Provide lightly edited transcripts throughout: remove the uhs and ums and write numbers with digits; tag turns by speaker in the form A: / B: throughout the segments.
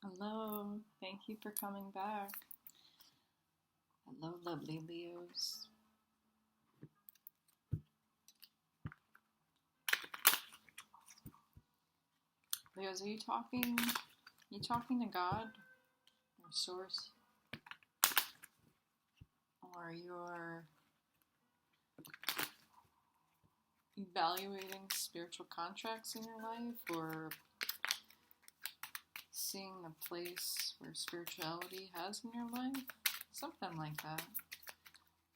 A: Hello, thank you for coming back. Hello, lovely Leos. Leos, are you talking? You talking to God or Source, or you're evaluating spiritual contracts in your life, or seeing the place where spirituality has in your life? Something like that.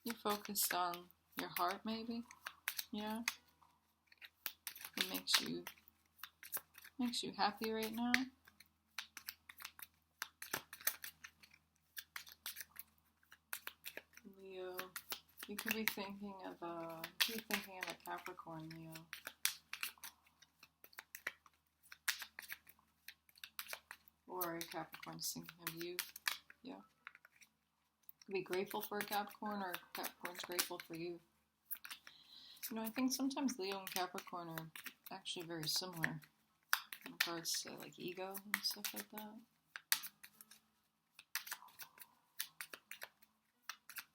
A: You focused on your heart, maybe? Yeah. It makes you happy right now. Leo, you could be thinking of a Capricorn, Leo. Or a Capricorn's thinking of you. Yeah. You could be grateful for a Capricorn, or Capricorn's grateful for you. You know, I think sometimes Leo and Capricorn are actually very similar in regards to like ego and stuff like that.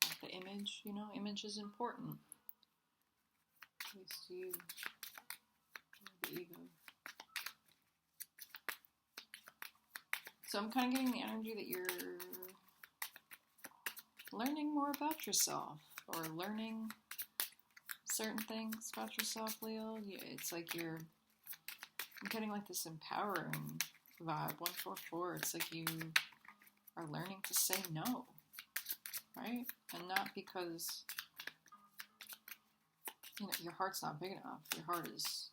A: Like the image, image is important. At least to you, the ego. So I'm kind of getting the energy that you're learning more about yourself, or learning certain things about yourself, Leo. It's like I'm getting like this empowering vibe, 144. It's like you are learning to say no, right? And not because, your heart's not big enough. Your heart is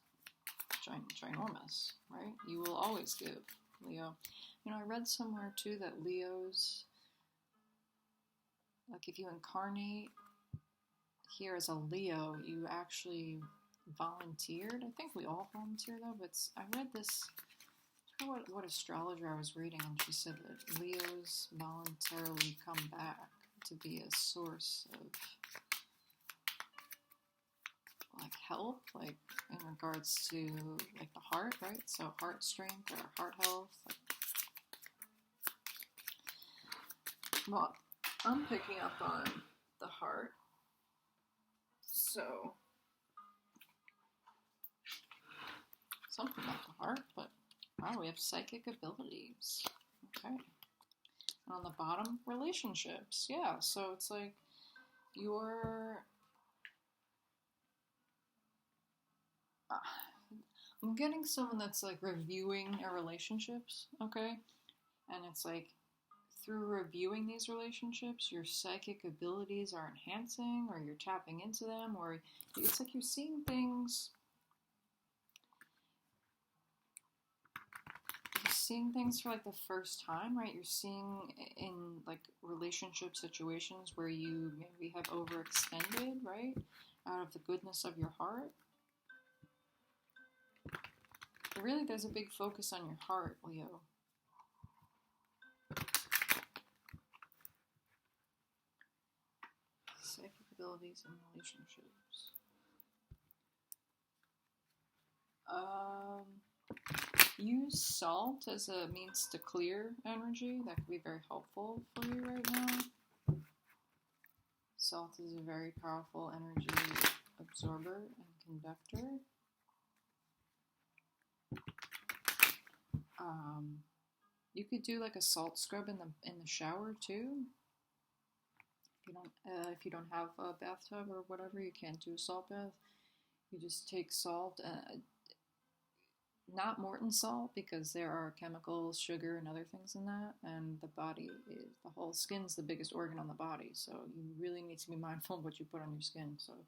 A: ginormous, right? You will always give, Leo. I read somewhere too that Leos, like if you incarnate here as a Leo, you actually volunteered. I think we all volunteer though, but I read this, I forgot what astrologer I was reading, and she said that Leos voluntarily come back to be a source of like help, like in regards to like the heart, right? So heart strength or heart health. Well, I'm picking up on the heart. So something about the heart, but wow, we have psychic abilities. Okay. And on the bottom, relationships. Yeah, so it's like I'm getting someone that's like reviewing our relationships, okay? And it's like through reviewing these relationships, your psychic abilities are enhancing, or you're tapping into them, or it's like you're seeing things. You're seeing things for like the first time, right? You're seeing in like relationship situations where you maybe have overextended, right? Out of the goodness of your heart. But really, there's a big focus on your heart, Leo. Psychic abilities and relationships. Use salt as a means to clear energy. That could be very helpful for you right now. Salt is a very powerful energy absorber and conductor. You could do like a salt scrub in the shower too. If you don't have a bathtub or whatever, you can't do a salt bath. You just take salt, not Morton salt, because there are chemicals, sugar, and other things in that. And the whole skin's the biggest organ on the body, so you really need to be mindful of what you put on your skin. So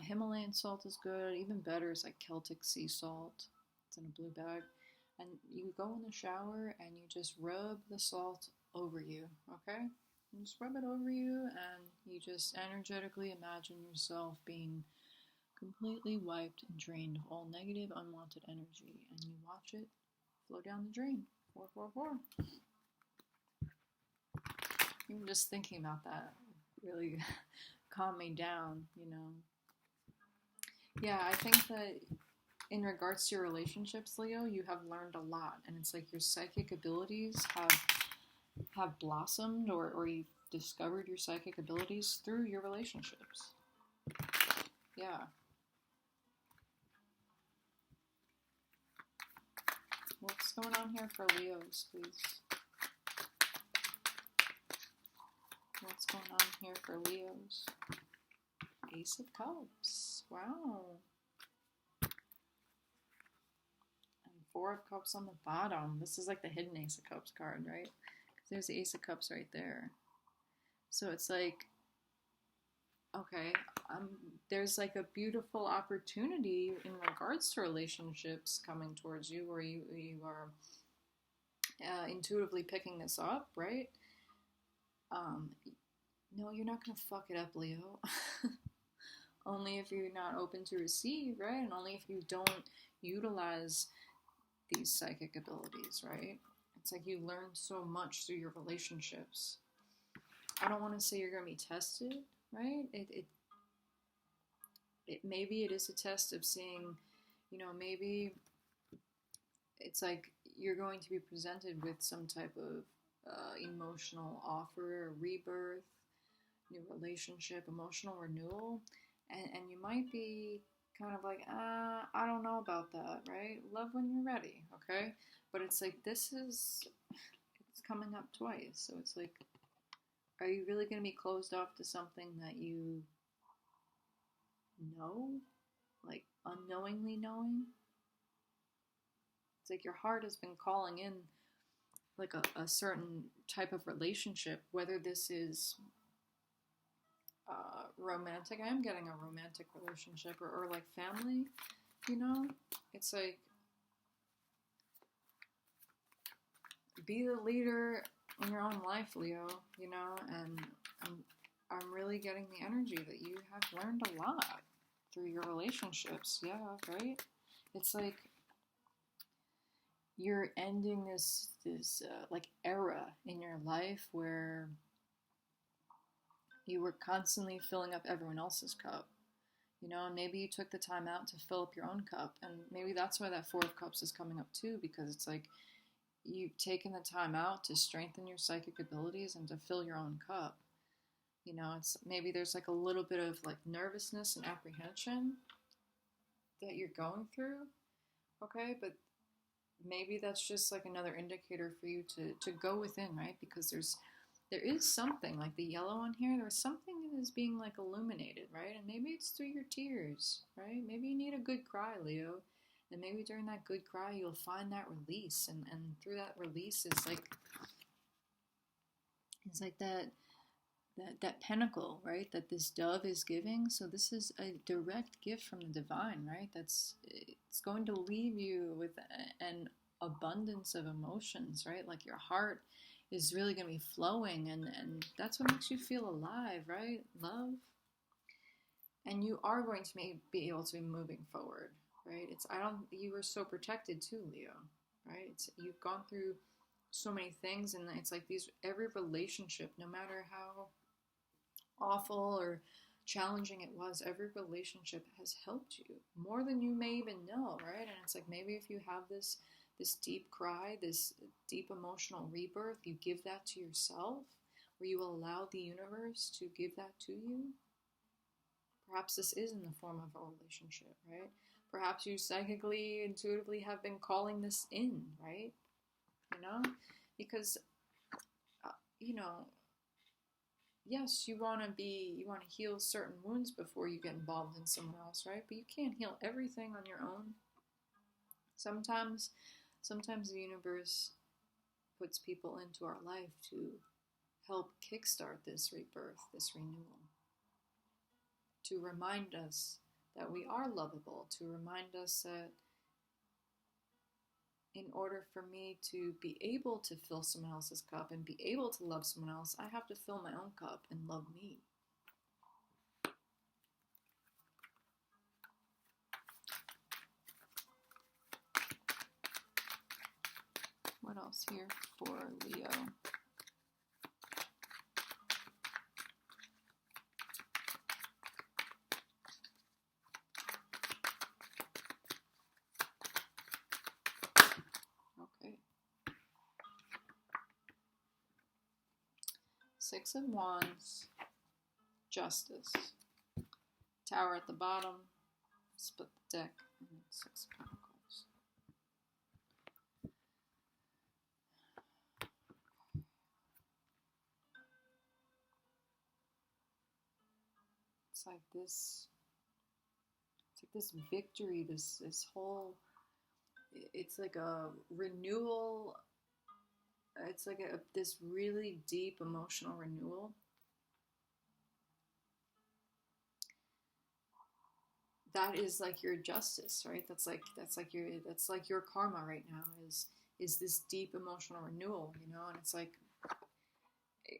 A: Himalayan salt is good. Even better is like Celtic sea salt. It's in a blue bag. And you go in the shower and you just rub the salt over you, okay? You just rub it over you, and you just energetically imagine yourself being completely wiped and drained of all negative, unwanted energy, and you watch it flow down the drain. 444. Even just thinking about that really calmed me down, Yeah, I think that in regards to your relationships, Leo, you have learned a lot, and it's like your psychic abilities have blossomed, or you've discovered your psychic abilities through your relationships. Yeah. What's going on here for Leos, please? What's going on here for Leos? Ace of Cups. Wow. And Four of Cups on the bottom. This is like the hidden Ace of Cups card, right? There's the Ace of Cups right there. So it's like, okay, there's like a beautiful opportunity in regards to relationships coming towards you, where you are intuitively picking this up, right? No, you're not going to fuck it up, Leo. Only if you're not open to receive, right? And only if you don't utilize these psychic abilities, right? It's like you learn so much through your relationships. I don't want to say you're going to be tested, right? Maybe it is a test of seeing, maybe it's like you're going to be presented with some type of emotional offer, rebirth, new relationship, emotional renewal, and you might be kind of like, I don't know about that, right? Love when you're ready, okay? But it's like it's coming up twice, so it's like, are you really going to be closed off to something that you know? Like, unknowingly knowing? It's like your heart has been calling in like a certain type of relationship, whether this is romantic. I am getting a romantic relationship, or like family, It's like, be the leader in your own life, Leo, and I'm really getting the energy that you have learned a lot through your relationships. Yeah, right? It's like you're ending this like era in your life where you were constantly filling up everyone else's cup, and maybe you took the time out to fill up your own cup, and maybe that's why that Four of Cups is coming up too, because it's like you've taken the time out to strengthen your psychic abilities and to fill your own cup. It's maybe there's like a little bit of like nervousness and apprehension that you're going through, okay? But maybe that's just like another indicator for you to go within, right? Because there is something, like the yellow on here, there's something that is being like illuminated, right? And maybe it's through your tears, right? Maybe you need a good cry, Leo. And maybe during that good cry, you'll find that release. And through that release is like, that pinnacle, right? That this dove is giving. So this is a direct gift from the divine, right? It's going to leave you with an abundance of emotions, right? Like your heart is really going to be flowing, and that's what makes you feel alive, right? Love. And you are going to be able to be moving forward, right? You were so protected too, Leo, right? You've gone through so many things, and it's like every relationship, no matter how awful or challenging it was, every relationship has helped you more than you may even know, right? And it's like, maybe if you have this deep cry, this deep emotional rebirth, you give that to yourself, or you allow the universe to give that to you. Perhaps this is in the form of a relationship, right? Perhaps you psychically, intuitively have been calling this in, right? Because, yes, you want to heal certain wounds before you get involved in someone else, right? But you can't heal everything on your own. Sometimes the universe puts people into our life to help kickstart this rebirth, this renewal. To remind us that we are lovable, to remind us that in order for me to be able to fill someone else's cup and be able to love someone else, I have to fill my own cup and love me. What else here for Leo? Six of Wands, Justice. Tower at the bottom, split the deck, and then Six of Pentacles. It's like this victory, this whole, it's like a renewal. It's like this really deep emotional renewal. That is like your justice, right? That's like your karma right now is this deep emotional renewal, you know? And it's like, it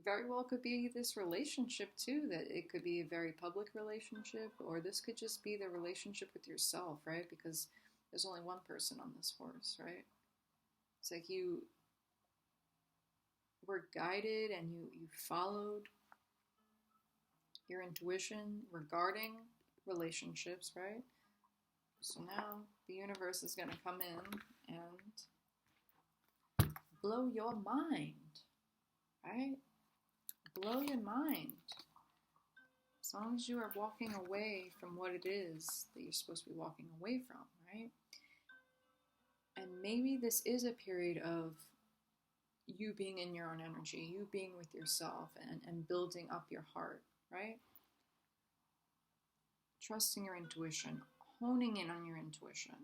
A: very well could be this relationship too, that it could be a very public relationship, or this could just be the relationship with yourself, right? Because there's only one person on this horse, right? It's like you were guided and you followed your intuition regarding relationships, right? So now the universe is going to come in and blow your mind, right? Blow your mind. As long as you are walking away from what it is that you're supposed to be walking away from, right? And maybe this is a period of you being in your own energy, you being with yourself and building up your heart, right? Trusting your intuition, honing in on your intuition,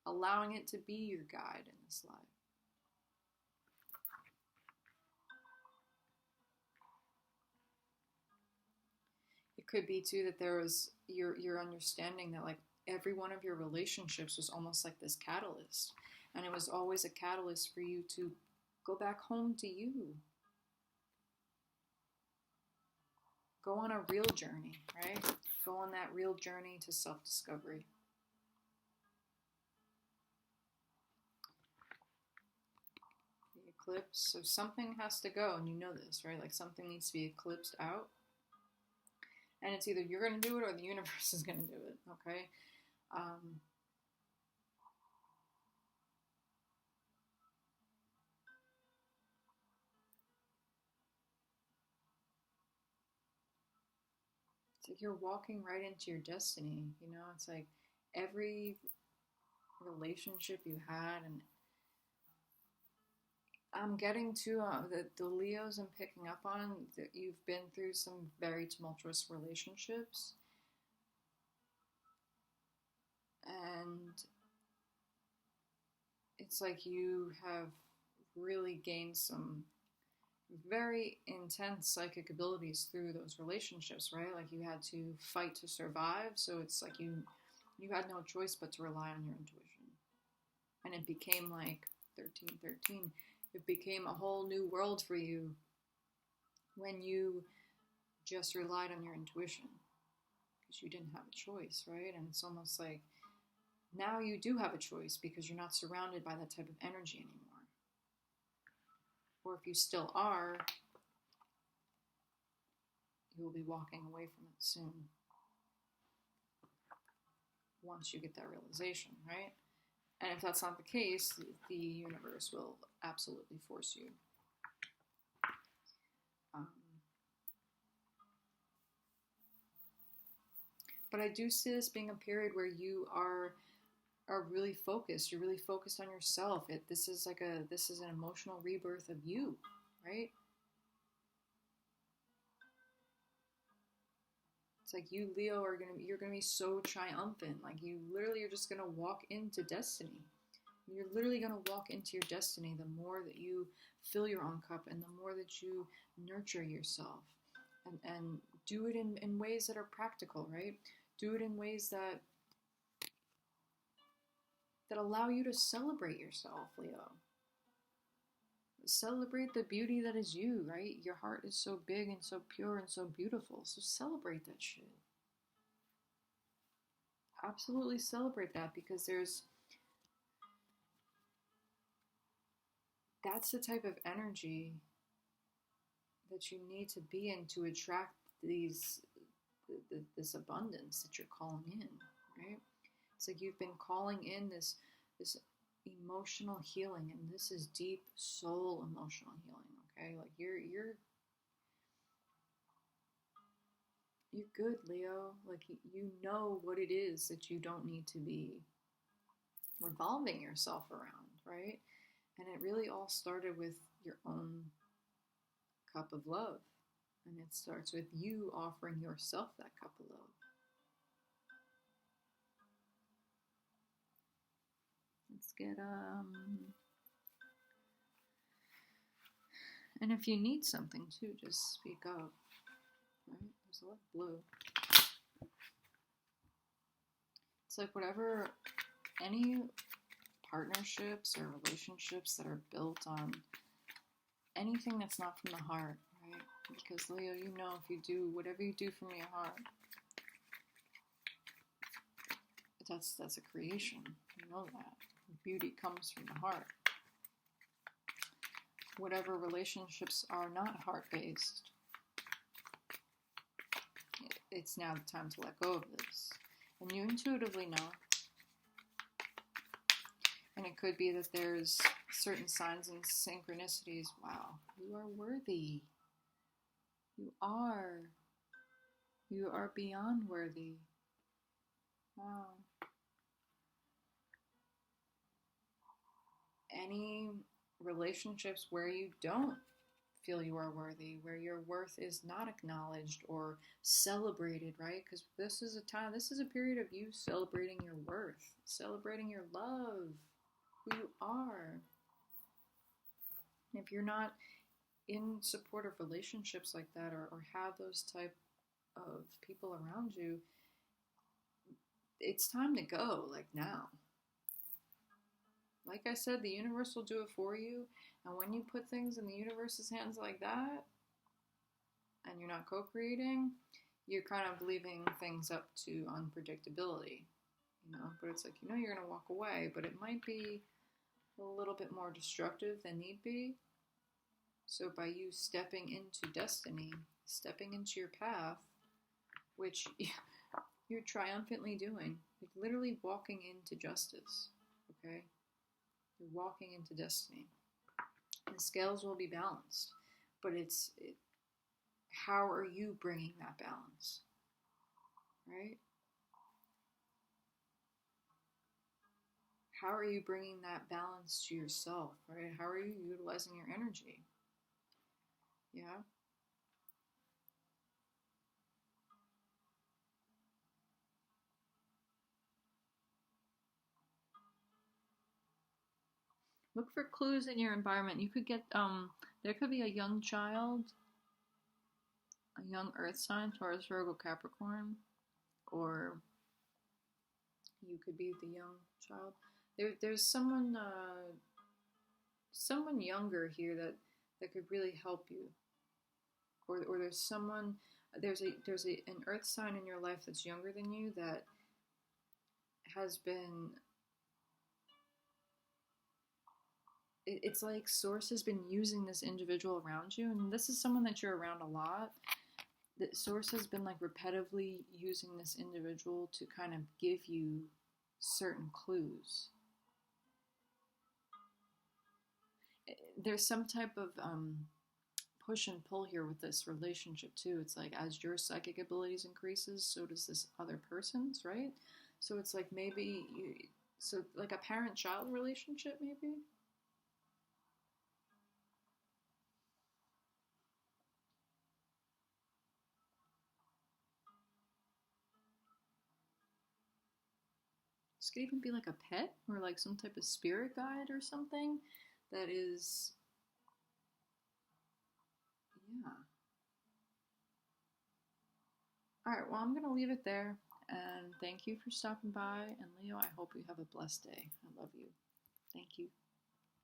A: allowing it to be your guide in this life. It could be too that there was your understanding that like every one of your relationships was almost like this catalyst, and it was always a catalyst for you to go back home to you. Go on a real journey, right? Go on that real journey to self-discovery. The eclipse, so something has to go, and you know this, right? Like something needs to be eclipsed out. And it's either you're going to do it or the universe is going to do it, okay? It's like you're walking right into your destiny, you know? It's like every relationship you had, and I'm getting to the Leos I'm picking up on, that you've been through some very tumultuous relationships. And it's like you have really gained some very intense psychic abilities through those relationships, right? Like you had to fight to survive, so it's like you had no choice but to rely on your intuition. And it became like 1313. It became a whole new world for you when you just relied on your intuition, because you didn't have a choice, right? And it's almost like now you do have a choice because you're not surrounded by that type of energy anymore. Or if you still are, you will be walking away from it soon. Once you get that realization, right? And if that's not the case, the universe will absolutely force you. But I do see this being a period where you are really focused. You're really focused on yourself. This is an emotional rebirth of you, right? It's like you, Leo, you're gonna be so triumphant. Like you literally are just gonna walk into destiny. You're literally gonna walk into your destiny the more that you fill your own cup and the more that you nurture yourself, and do it in ways that are practical, right? Do it in ways that allow you to celebrate yourself, Leo. Celebrate the beauty that is you, right? Your heart is so big and so pure and so beautiful. So celebrate that shit. Absolutely celebrate that, because that's the type of energy that you need to be in to attract this abundance that you're calling in, right? It's like you've been calling in this emotional healing, and this is deep soul emotional healing, okay? Like you're you're good, Leo. Like, you know what it is that you don't need to be revolving yourself around, right? And it really all started with your own cup of love. And it starts with you offering yourself that cup of love. Let's get and if you need something too, just speak up. Right? There's a lot of blue. It's like whatever, any partnerships or relationships that are built on anything that's not from the heart, right? Because Leo, you know, if you do whatever you do from your heart, that's a creation. You know that. Beauty comes from the heart. Whatever relationships are not heart-based, it's now the time to let go of this. And you intuitively know. And it could be that there's certain signs and synchronicities. Wow, you are worthy. You are. You are beyond worthy. Wow. Any relationships where you don't feel you are worthy, where your worth is not acknowledged or celebrated, right? Because this is a period of you celebrating your worth, celebrating your love, who you are. And if you're not in supportive relationships like that, or have those type of people around you, it's time to go, like now. Like I said, the universe will do it for you. And when you put things in the universe's hands like that, and you're not co-creating, you're kind of leaving things up to unpredictability, you know. But it's like, you know, you're going to walk away, but it might be a little bit more destructive than need be. So by you stepping into destiny, stepping into your path, which you're triumphantly doing, like literally walking into justice, okay? You're walking into destiny. The scales will be balanced, but how are you bringing that balance, right? How are you bringing that balance to yourself, right? How are you utilizing your energy? Yeah. Look for clues in your environment. You could get there could be a young child, a young earth sign, Taurus, Virgo, Capricorn, or you could be the young child. There's someone younger here that could really help you. Or there's someone, an earth sign in your life that's younger than you that has been, it's like source has been using this individual around you, and this is someone that you're around a lot. That source has been like repetitively using this individual to kind of give you certain clues. There's some type of push and pull here with this relationship too. It's like as your psychic abilities increases, so does this other person's, right? So it's like maybe so like a parent-child relationship, maybe. This could even be like a pet or like some type of spirit guide or something that is, yeah. All right, well, I'm going to leave it there. And thank you for stopping by. And Leo, I hope you have a blessed day. I love you. Thank you.